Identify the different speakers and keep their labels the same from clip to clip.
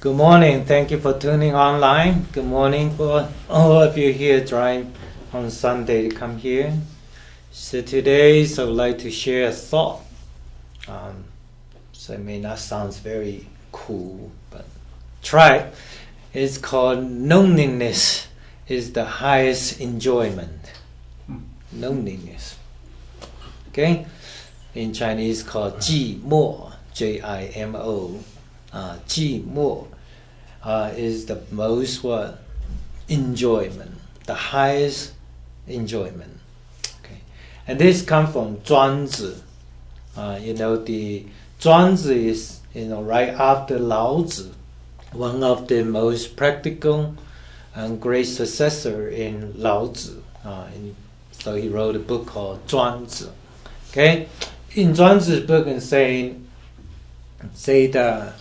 Speaker 1: Good morning. Thank you for tuning online. Good morning for all of you here trying on Sunday to come here. So today, I would like to share a thought. So it may not sound very cool, but try it. It's called loneliness is the highest enjoyment. Loneliness. Okay? In Chinese called 寂寞, J-I-M-O. 寂寞 is the most enjoyment, the highest enjoyment. Okay, and this comes from Zhuangzi. The Zhuangzi is right after Laozi, one of the most practical and great successor in Laozi. So he wrote a book called Zhuangzi. Okay, in Zhuangzi's book and say that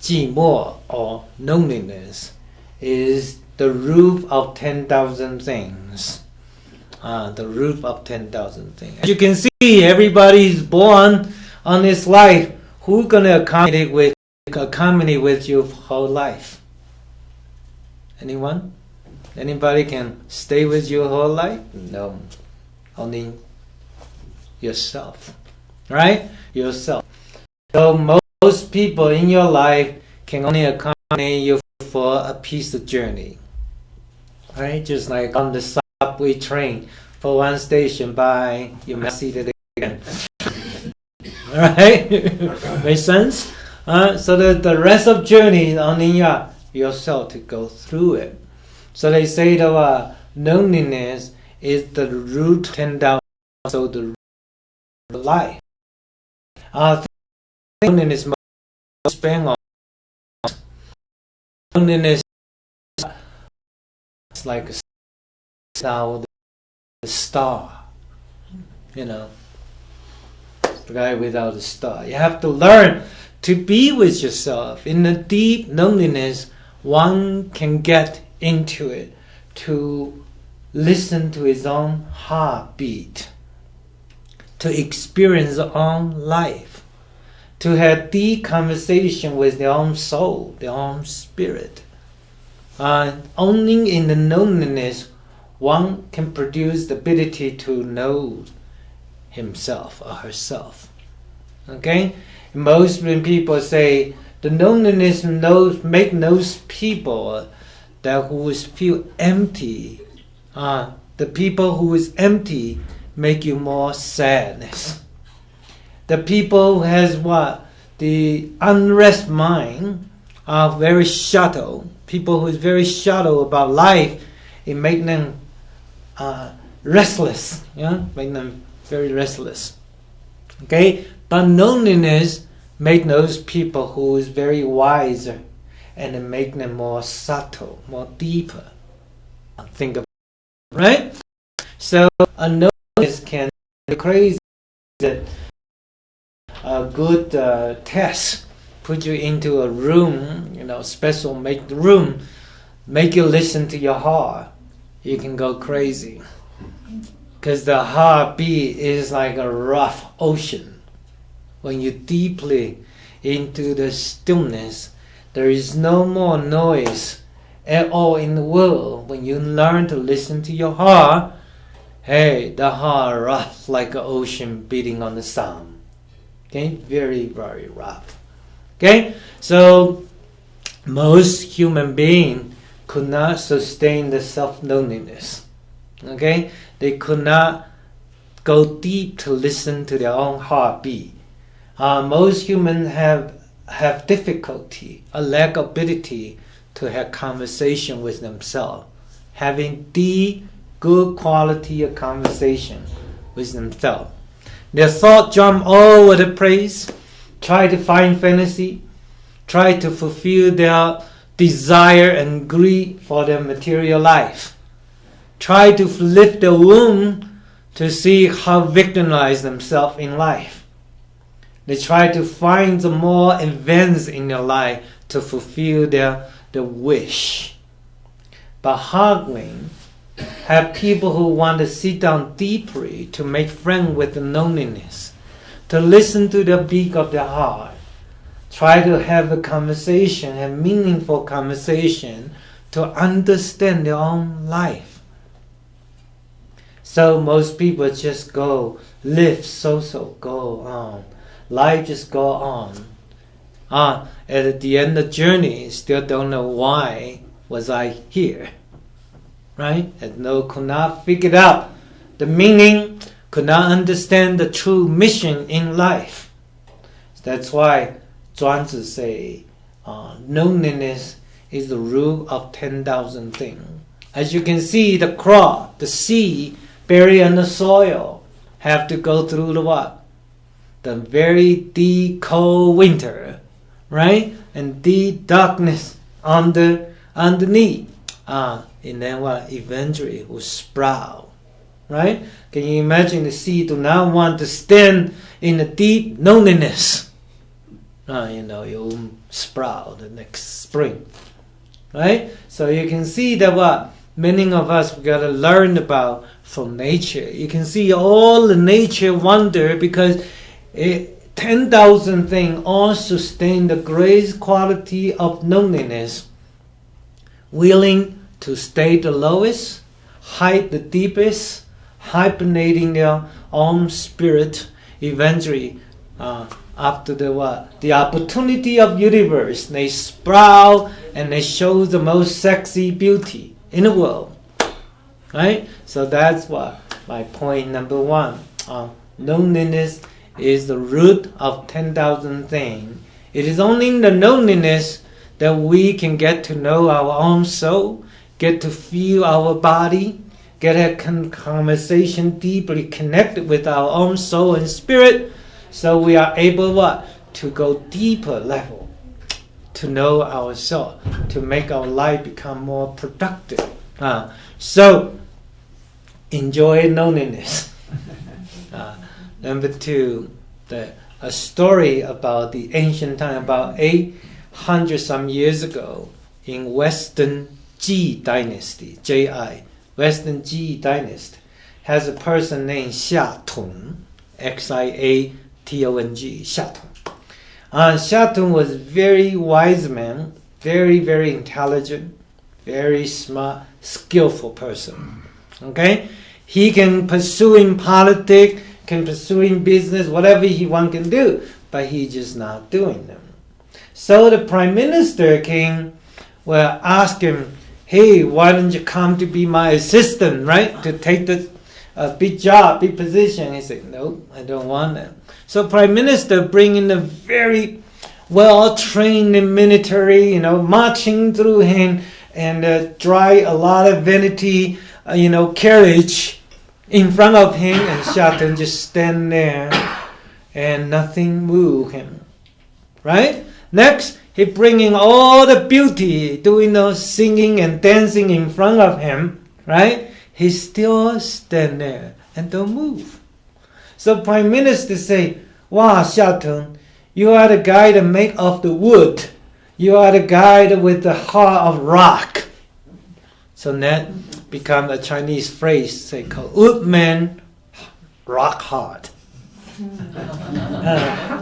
Speaker 1: 寂寞 or loneliness is the root of 10,000 things. The root of 10,000 things. As you can see, everybody is born on this life. Who's gonna accompany with your whole life? Anyone? Anybody can stay with your whole life? No. Only yourself. Right? Yourself. So most people in your life can only accompany you for a piece of journey. Right? Just like on the subway train, for one station, bye, you might see it again. Alright? Make sense? So that the rest of journey is only yourself to go through it. So they say that loneliness is the root 10,000, so the root of life. Loneliness spend on loneliness is like a star, the guy without a star. You have to learn to be with yourself. In the deep loneliness, one can get into it, to listen to his own heartbeat, to experience their own life, to have deep conversation with their own soul, their own spirit. Only in the loneliness, one can produce the ability to know himself or herself. Okay? Most people say the loneliness make those people who feel empty. The people who is empty make you more sadness. The people who has the unrest mind are very shallow. People who is very shallow about life, it make them restless. Make them very restless. Okay, but loneliness make those people who is very wiser, and it make them more subtle, more deeper. Think about it, right? So a loneliness can be crazy. A good test, put you into a room, special, make the room, make you listen to your heart. You can go crazy. Because the heartbeat is like a rough ocean. When you deeply into the stillness, there is no more noise at all in the world. When you learn to listen to your heart, hey, the heart rough like an ocean beating on the sun. Okay, very, very rough. Okay, so most human beings could not sustain the self-loneliness. Okay, they could not go deep to listen to their own heartbeat. Most humans have difficulty, a lack of ability to have conversation with themselves, having deep, good quality of conversation with themselves. Their thought jump all over the place, try to find fantasy, try to fulfill their desire and greed for their material life, try to lift the wound to see how victimize themselves in life. They try to find some more events in their life to fulfill their wish. But Hagen have people who want to sit down deeply to make friends with the loneliness, to listen to the beat of their heart, try to have a conversation, have meaningful conversation to understand their own life. So most people just go live, go on. Life just go on. At the end of the journey, still don't know why was I here. Right? Could not figure out the meaning, could not understand the true mission in life. That's why Zhuangzi say, loneliness is the root of 10,000 things. As you can see, the crop, the seed buried in the soil, have to go through the what? The very deep cold winter, right? And deep darkness underneath. And then what? Eventually it will sprout, right? Can you imagine the seed do not want to stand in the deep loneliness? It will sprout the next spring, right? So you can see that what many of us we got to learn about from nature. You can see all the nature wonder because 10,000 things all sustain the greatest quality of loneliness, willing to stay the lowest, hide the deepest, hibernating their own spirit. Eventually, after the opportunity of universe, they sprout and they show the most sexy beauty in the world, right? So that's what my point number one. Loneliness is the root of 10,000 things. It is only in the loneliness that we can get to know our own soul, get to feel our body, get a conversation deeply connected with our own soul and spirit, so we are able to go deeper level, to know ourselves, to make our life become more productive. So enjoy loneliness. Number two, a story about the ancient time, about 800 some years ago, in Western Ji Dynasty, Ji, Western Ji Dynasty, has a person named Xia Tong, Xiatong, Xia Tong. Xia Tong was a very wise man, very, very intelligent, very smart, skillful person. Okay? He can pursue in politics, can pursue in business, whatever he can do, but he's just not doing them. So the prime minister came, ask him, hey, why don't you come to be my assistant, right? To take this big job, big position. He said, no, I don't want that. So prime minister bring in a very well-trained military, marching through him and drive a lot of vanity, carriage in front of him, and Xia Tong just stand there and nothing move him, right? Next, he bringing all the beauty, doing those singing and dancing in front of him, right? He still stand there and don't move. So prime minister say, wow, Xia Tong, you are the guy that make of the wood. You are the guy with the heart of rock. So that become a Chinese phrase, say called woodman rock hard.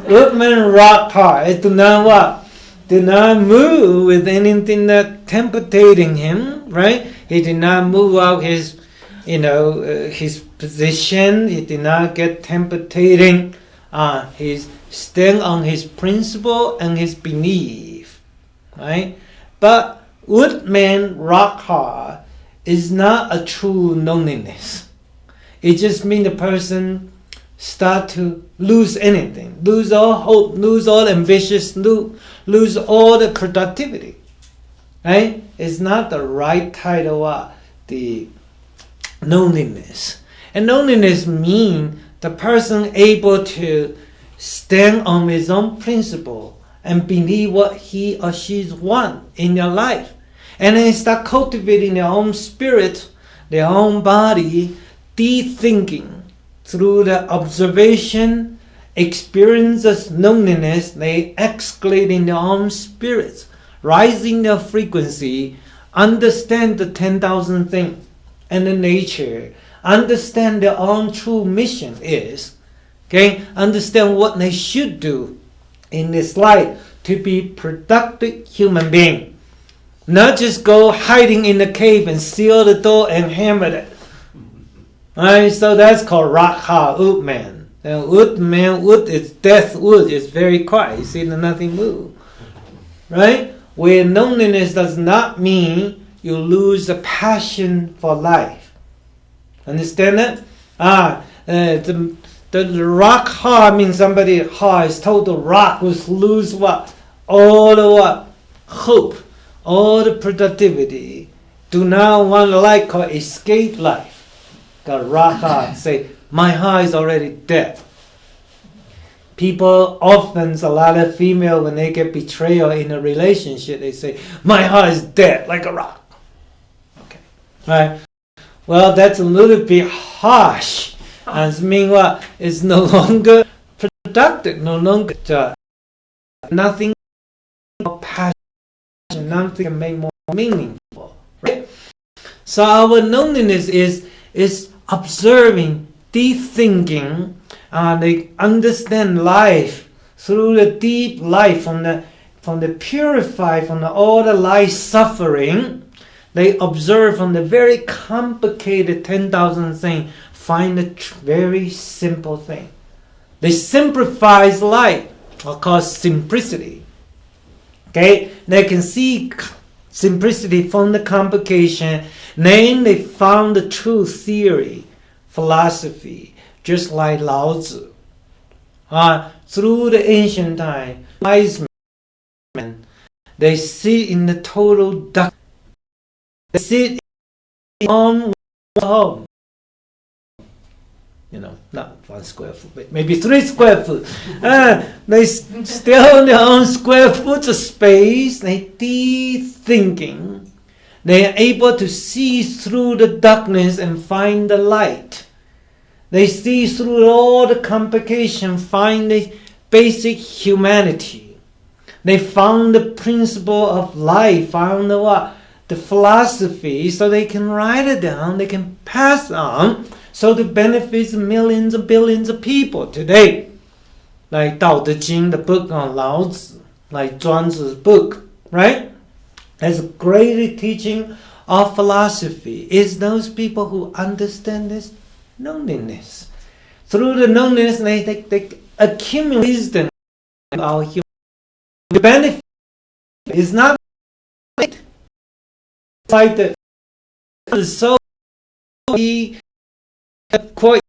Speaker 1: Woodman rock hard. It do not move with anything that temptating him, right? He did not move out his, his position. He did not get temptating. He's stand on his principle and his belief, right? But woodman rock hard is not a true loneliness. It just means the person start to lose anything, lose all hope, lose all ambitions, lose all the productivity. Right? It's not the right title of the loneliness. And loneliness means the person able to stand on his own principle and believe what he or she want in their life. And then start cultivating their own spirit, their own body, deep thinking. Through the observation, experiences loneliness, they escalate in their own spirits, rising their frequency, understand the 10,000 things and the nature, understand their own true mission is, okay, understand what they should do in this life to be productive human being. Not just go hiding in the cave and seal the door and hammer it. Alright, so that's called Rakha, wood man. And wood is death wood, it's very quiet. You see nothing move. Right? Where loneliness does not mean you lose the passion for life. Understand that? The rock hard means somebody hard is total rock who's lose what? All the what? Hope, all the productivity. Do not want a life called escape life. Got rock hard. Say, my heart is already dead. People often, a lot of female, when they get betrayal in a relationship, they say, my heart is dead like a rock. Okay. Right? Well, that's a little bit harsh. And mean what? It's no longer productive, no longer nothing more passion, nothing can make more meaningful. Right? So our loneliness is observing, deep thinking, they understand life through the deep life from the purified, from all the life suffering. They observe from the very complicated 10,000 things, find a very simple thing. They simplify life, or called simplicity. Okay, they can see simplicity from the complication. Then they found the true theory, philosophy, just like Lao Tzu. Through the ancient time, wise men, they sit in the total dark. They sit in one home. Not 1 square foot, but maybe 3 square foot. They still in their own square foot of space. They deep thinking. They are able to see through the darkness and find the light. They see through all the complication, find the basic humanity. They found the principle of life, found the what? The philosophy, so they can write it down, they can pass on, so it benefits millions and billions of people today. Like Dao De Jing, the book on Lao Tzu, like Zhuangzi's book, right? As a great teaching of philosophy is those people who understand this loneliness. Through the loneliness, they accumulate wisdom. Our human benefit is not like the soul. He felt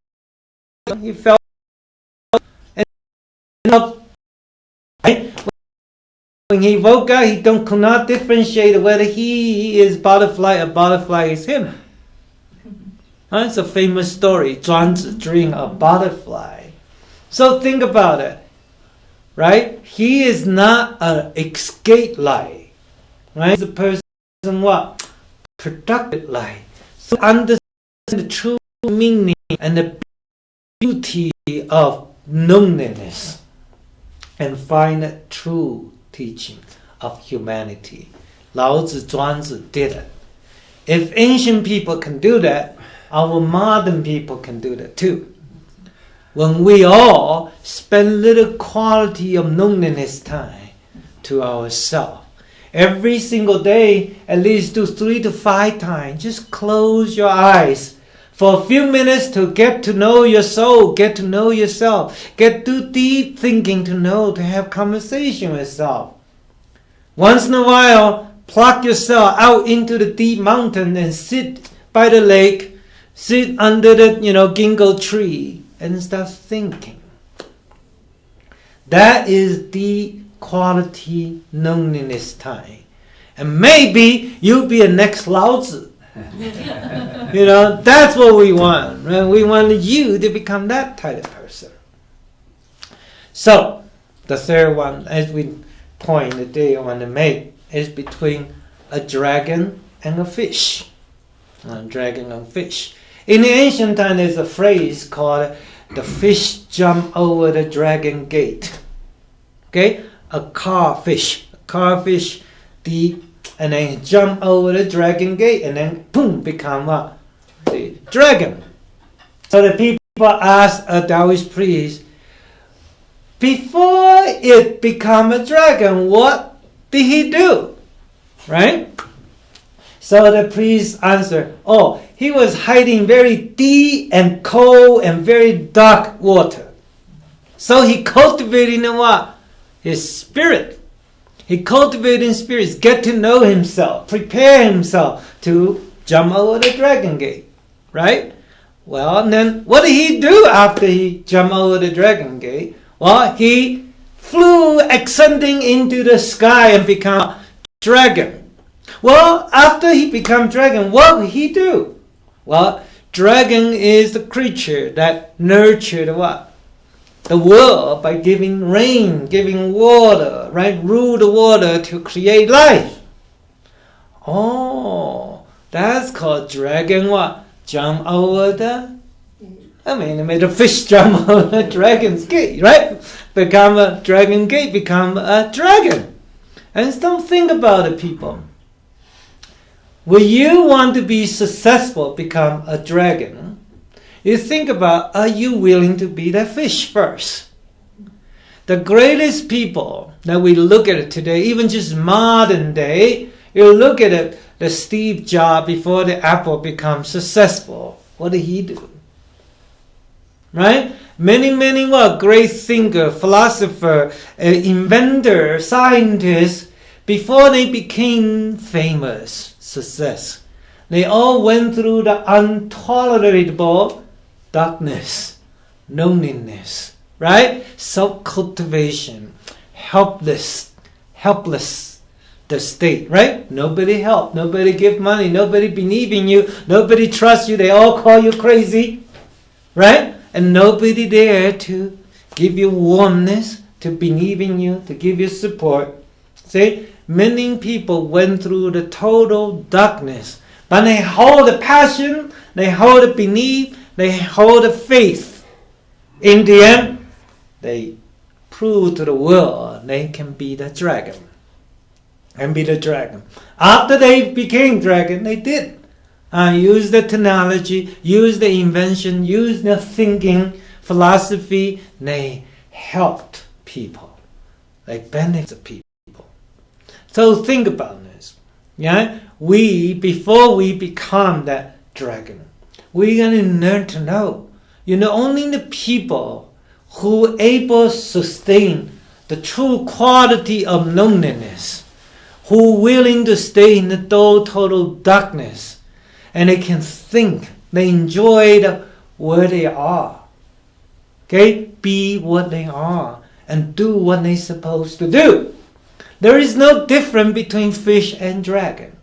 Speaker 1: when he woke up, he could not differentiate whether he is butterfly or butterfly is him. It's a famous story, Zhuangzi dream of butterfly. So think about it, right? He is not an escape light, right? He's a person what? Productive light. So understand the true meaning and the beauty of loneliness and find the true teaching of humanity. Lao Tzu, Zhuangzi did it. If ancient people can do that, our modern people can do that too. When we all spend little quality of loneliness time to ourselves, every single day, at least do 3 to 5 times, just close your eyes for a few minutes to get to know your soul, get to know yourself, get to deep thinking to have conversation with yourself. Once in a while, pluck yourself out into the deep mountain and sit by the lake, sit under the ginkgo tree and start thinking. That is the quality loneliness time. And maybe you'll be a next Lao Tzu. That's what we want. Right? We want you to become that type of person. So, the third one, as we point that they want to make, is between a dragon and a fish. A dragon and fish. In the ancient time, there's a phrase called the fish jump over the dragon gate. Okay? A carfish, and then jump over the dragon gate, and then boom, become what? The dragon. So the people ask a Taoist priest, before it become a dragon, what did he do? Right? So the priest answered, oh, he was hiding very deep and cold and very dark water. So he cultivated what? His spirit. He cultivated his spirit, get to know himself, prepare himself to jump over the dragon gate. Right? Well, and then what did he do after he jumped over the dragon gate? Well, he flew ascending into the sky and became a dragon. Well, after he became dragon, what did he do? Well, dragon is the creature that nurtured what? The world by giving rain, giving water, right? Rule the water to create life. Oh, that's called dragon what? Jump over the... it made a fish jump over the dragon's gate, right? Become a dragon gate, become a dragon. And don't think about it, people. Will you want to be successful, become a dragon? You think about, are you willing to be the fish first? The greatest people that we look at it today, even just modern day, you look at it, the Steve Jobs before the Apple becomes successful. What did he do? Right? Many great thinker, philosopher, inventor, scientists, before they became famous, success, they all went through the intolerable darkness, loneliness, right? Self-cultivation, helpless, the state, right? Nobody help, nobody give money, nobody believe in you, nobody trust you, they all call you crazy, right? And nobody there to give you warmness, to believe in you, to give you support. See, many people went through the total darkness, but they hold the passion, they hold the belief, they hold the faith. In the end, they prove to the world they can be the dragon. After they became dragon, they did. Use the technology, use the invention, use the thinking, philosophy. They helped people. They benefited people. So think about this. Yeah, before we become that dragon, we're going to learn to know. Only the people who are able to sustain the true quality of loneliness, who are willing to stay in the total darkness, and they can think, they enjoy where they are. Okay? Be what they are and do what they're supposed to do. There is no difference between fish and dragon.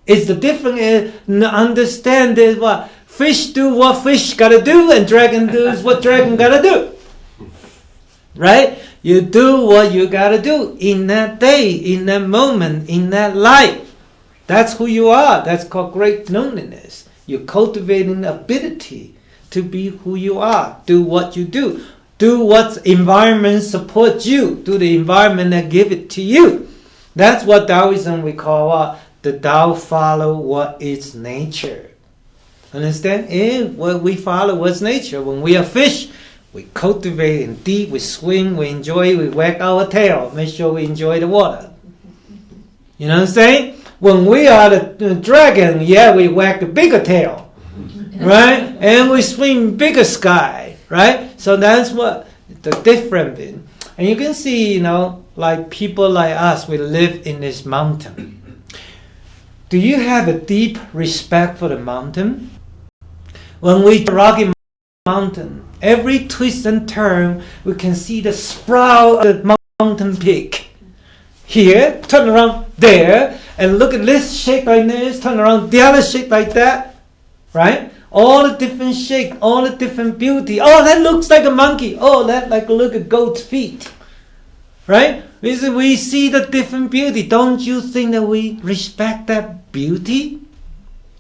Speaker 1: It's the difference in understand that what fish do what fish gotta do and dragon does what dragon gotta do. Right? You do what you gotta do in that day, in that moment, in that life. That's who you are. That's called great loneliness. You're cultivating the ability to be who you are. Do what you do. Do what environment supports you. Do the environment that give it to you. That's what Taoism we call the Tao follow what is nature. Understand? What we follow what's nature. When we are fish, we cultivate and deep, we swim, we enjoy, we wag our tail. Make sure we enjoy the water. You know what I'm saying? When we are the dragon, we wag the bigger tail, right? And we swim bigger sky, right? So that's what the difference is. And you can see, like people like us, we live in this mountain. Do you have a deep respect for the mountain? When we Rocky Mountain, every twist and turn, we can see the sprout of the mountain peak. Here, turn around there, and look at this shape like this, turn around the other shape like that, right? All the different shape, all the different beauty. Oh, that looks like a monkey. Oh, that look at goat's feet, right? We see the different beauty. Don't you think that we respect that beauty,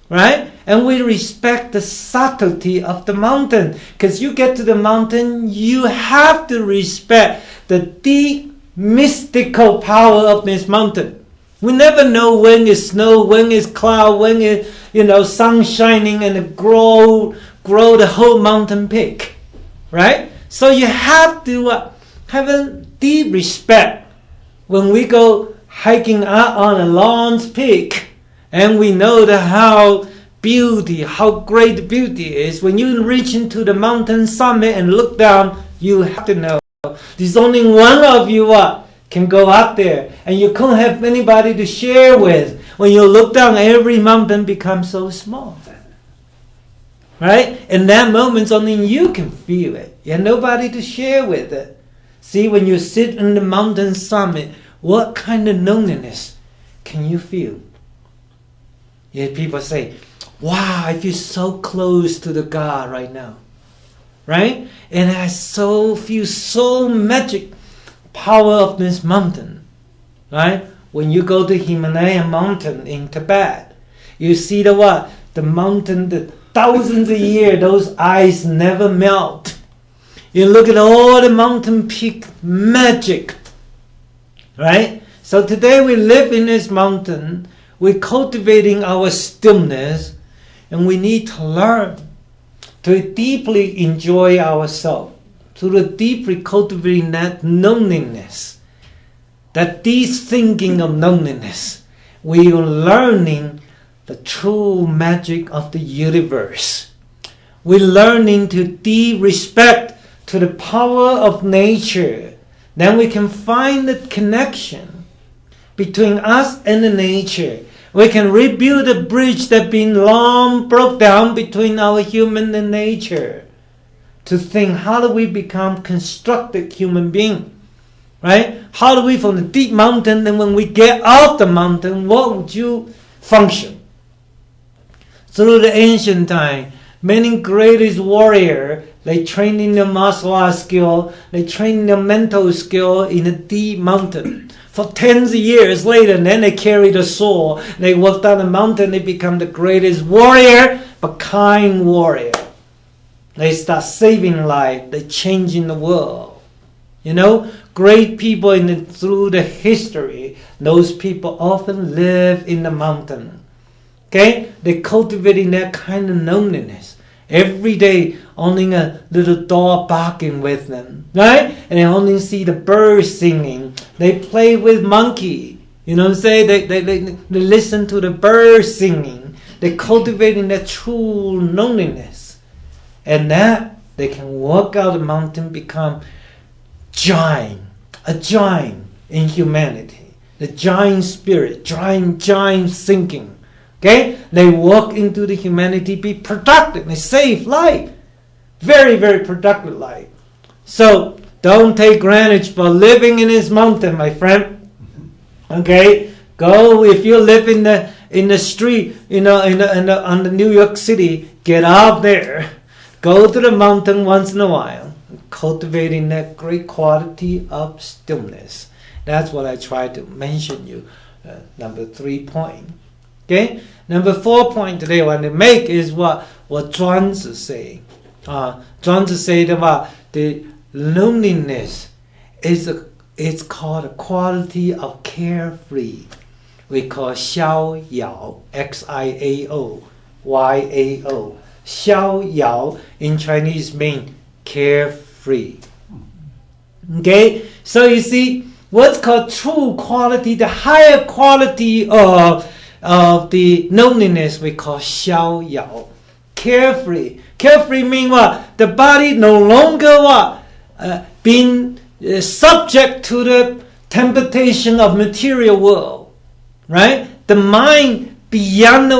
Speaker 1: right? And we respect the subtlety of the mountain, because you get to the mountain, you have to respect the deep mystical power of this mountain. We never know when it's snow, when it's cloud, when it's sun shining and grow the whole mountain peak, right? So you have to have a deep respect when we go hiking out on a long peak, and we know that how great beauty is. When you reach into the mountain summit and look down, you have to know there's only one of you can go up there, and you can't have anybody to share with. When you look down, every mountain becomes so small. Right? In that moment, only you can feel it. You have nobody to share with it. See, when you sit on the mountain summit, what kind of loneliness can you feel? Yeah, people say, wow, I feel so close to the God right now. Right? And I feel so magic power of this mountain. Right? When you go to Himalayan mountain in Tibet, you see the mountain, the thousands of years, those ice never melt. You look at all the mountain peak magic. Right? So today we live in this mountain. We're cultivating our stillness, and we need to learn to deeply enjoy ourselves, to deeply cultivating that loneliness, that deep thinking of loneliness. We are learning the true magic of the universe. We're learning to deep respect to the power of nature. Then we can find the connection between us and the nature. We can rebuild a bridge that's been long broke down between our human and nature. To think, how do we become constructed human being? Right? How do we from the deep mountain, and when we get out the mountain, what would you function? Through the ancient time, many greatest warrior, they train in their martial arts skill, they train their mental skill in a deep mountain. For tens of years later, and then they carry the sword, they walk down the mountain, they become the greatest warrior, but kind warrior. They start saving life, they changing the world. You know, great people through the history, those people often live in the mountain. Okay? They're cultivating that kind of loneliness. Every day, only a little dog barking with them, right? And they only see the birds singing. They play with monkey. You know what I'm saying? They listen to the birds singing. They're cultivating that true loneliness. And that they can walk out the mountain, become a giant in humanity. The giant spirit, giant thinking. Okay? They walk into the humanity, be productive, they save life. Very, very productive life. So, don't take granted for living in this mountain, my friend. Okay? Go, if you live in the street, on the New York City, get out there. Go to the mountain once in a while. Cultivating that great quality of stillness. That's what I try to mention you. Number 3 point. Okay? Number 4 point today I want to make is what Zhuangzi say. Zhuangzi said about the loneliness it's called a quality of carefree. We call Xiao Yao, Xiao Yao. Xiao Yao in Chinese means carefree. Okay? So you see, what's called true quality, the higher quality of the loneliness we call Xiao Yao. Carefree. Carefree means what? The body no longer being subject to the temptation of material world. Right? The mind beyond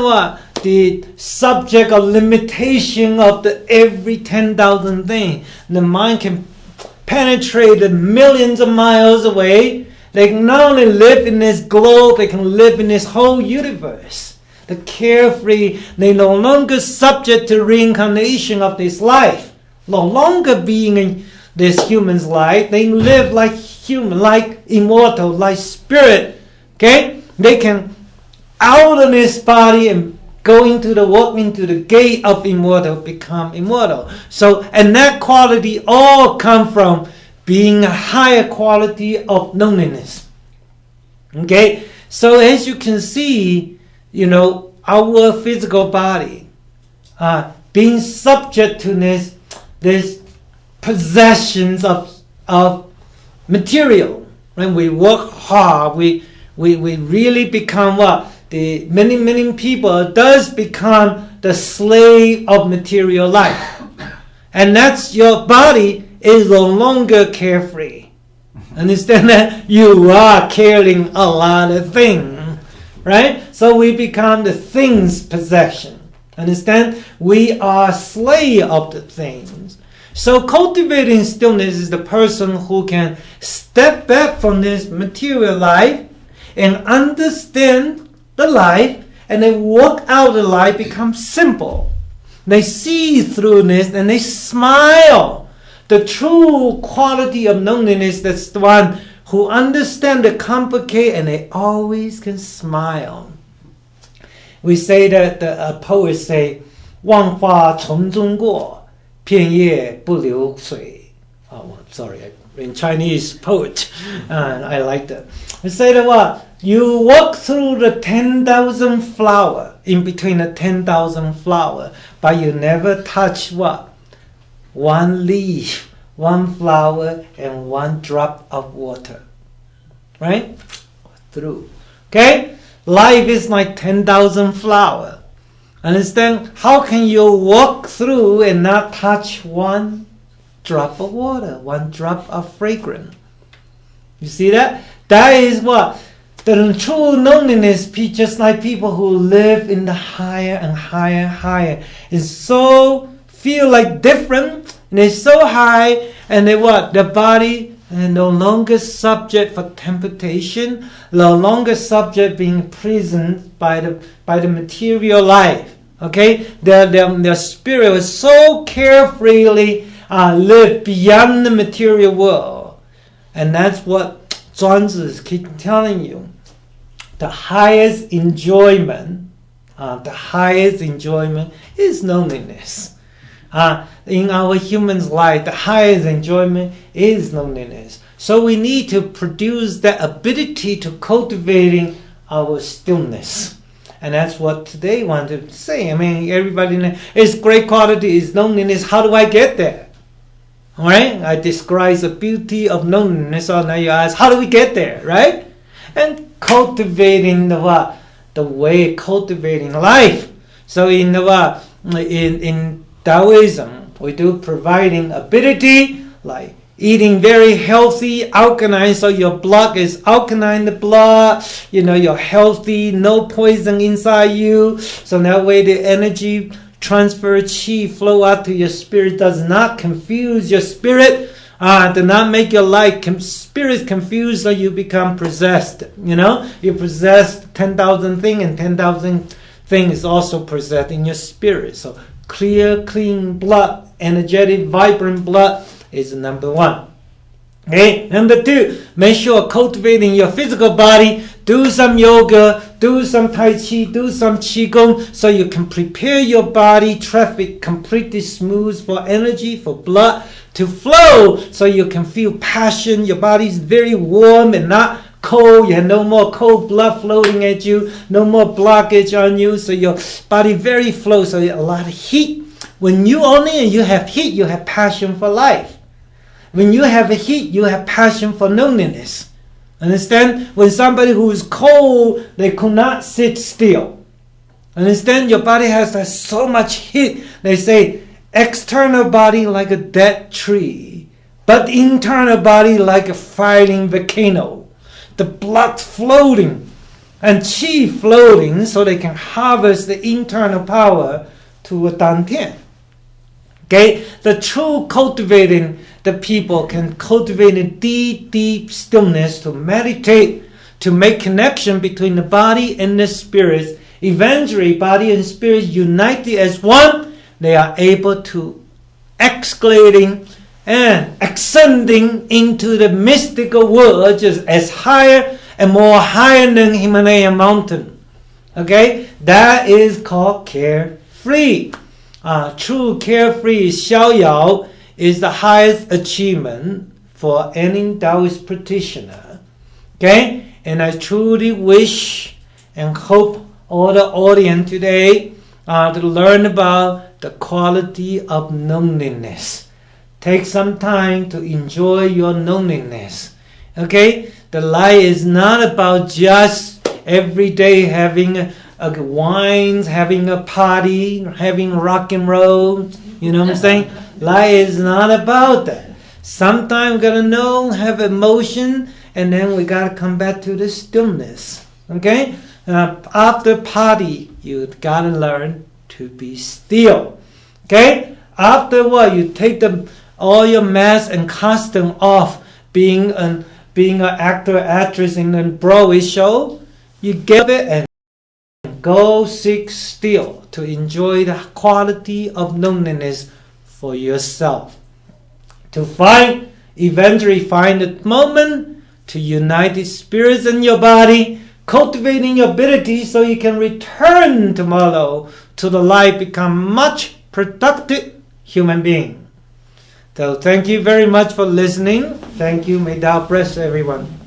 Speaker 1: the subject of limitation of the every 10,000 things. The mind can penetrate the millions of miles away. They can not only live in this globe, they can live in this whole universe. The carefree, they no longer subject to reincarnation of this life. No longer being in this human's life. They live like human, like immortal, like spirit. Okay? They can out of this body and walk into the gate of immortal, become immortal. So, and that quality all come from being a higher quality of loneliness. Okay? So as you can see, our physical body being subject to this possessions of material. When we work hard, we really become what? The many people does become the slave of material life. And that's your body is no longer carefree. Understand that? You are carrying a lot of things, right? So we become the things possession. Understand? We are slave of the things. So cultivating stillness is the person who can step back from this material life and understand the life, and then walk out the life becomes simple. They see through this and they smile. The true quality of loneliness, that's the one who understand the complicate and they always can smile. We say that a poet say, 万花丛中过，片叶不流水. Oh, sorry, in Chinese poet, I like that. We say that what? You walk through the 10,000 flower, in between the 10,000 flower, but you never touch what? One leaf, one flower, and one drop of water. Right? Through. Okay? Life is like 10,000 flower. Understand? How can you walk through and not touch one drop of water, one drop of fragrance? You see that? That is what? The true loneliness, just like people who live in the higher and higher, is so feel like different, and they're so high, and they what? The body is no longer subject for temptation, no longer subject being imprisoned by the material life. Okay, their spirit was so carefreely live beyond the material world, and that's what Zhuangzi keep telling you. The highest enjoyment is loneliness. In our human's life, the highest enjoyment is loneliness. So we need to produce that ability to cultivating our stillness. And that's what today I want to say. I mean, everybody knows it's great quality, is loneliness. How do I get there? All right? I describe the beauty of loneliness. So now you ask, how do we get there? Right? And cultivating the what? The way cultivating life. So in the what? In Taoism, we do providing ability like eating very healthy, alkaline, so your blood is alkaline, the blood, you're healthy, no poison inside you. So that way the energy transfer chi flow out to your spirit does not confuse your spirit, do not make your life spirit confused, so you become possessed. You possess 10,000 things, and 10,000 things is also possessed in your spirit. So clear, clean blood, energetic, vibrant blood is number one. Okay, number two, make sure cultivating your physical body. Do some yoga, do some tai chi, do some qigong, so you can prepare your body traffic completely smooth for energy, for blood to flow, so you can feel passion. Your body is very warm and not cold. You have no more cold blood floating at you, no more blockage on you, so your body very flow, so a lot of heat. When you have heat, you have passion for life. When you have a heat, you have passion for loneliness. Understand? When somebody who is cold, they could not sit still. Understand? Your body has so much heat. They say, external body like a dead tree, but internal body like a fighting volcano. The blood floating and chi floating, so they can harvest the internal power to a dantian. Okay? The true cultivating, the people can cultivate a deep stillness to meditate, to make connection between the body and the spirit. Eventually, body and spirit united as one, they are able to escalating and ascending into the mystical world, just as higher and more higher than Himalayan mountain. Okay? That is called carefree. True carefree, Xiao Yao, is the highest achievement for any Taoist practitioner. Okay? And I truly wish and hope all the audience today to learn about the quality of loneliness. Take some time to enjoy your loneliness. Okay? The life is not about just every day having a wines, having a party, having rock and roll. You know what I'm saying? Life is not about that. Sometimes we gotta know, have emotion, and then we gotta come back to the stillness. Okay? After party, you gotta learn to be still. Okay? Afterward, you take all your mask and costume off, being an actor, actress in a Broadway show. You give it and go sit still to enjoy the quality of loneliness for yourself. To eventually find the moment to unite the spirits and your body, cultivating your ability so you can return tomorrow to the life, become much productive human being. So thank you very much for listening. Thank you. May Tao bless everyone.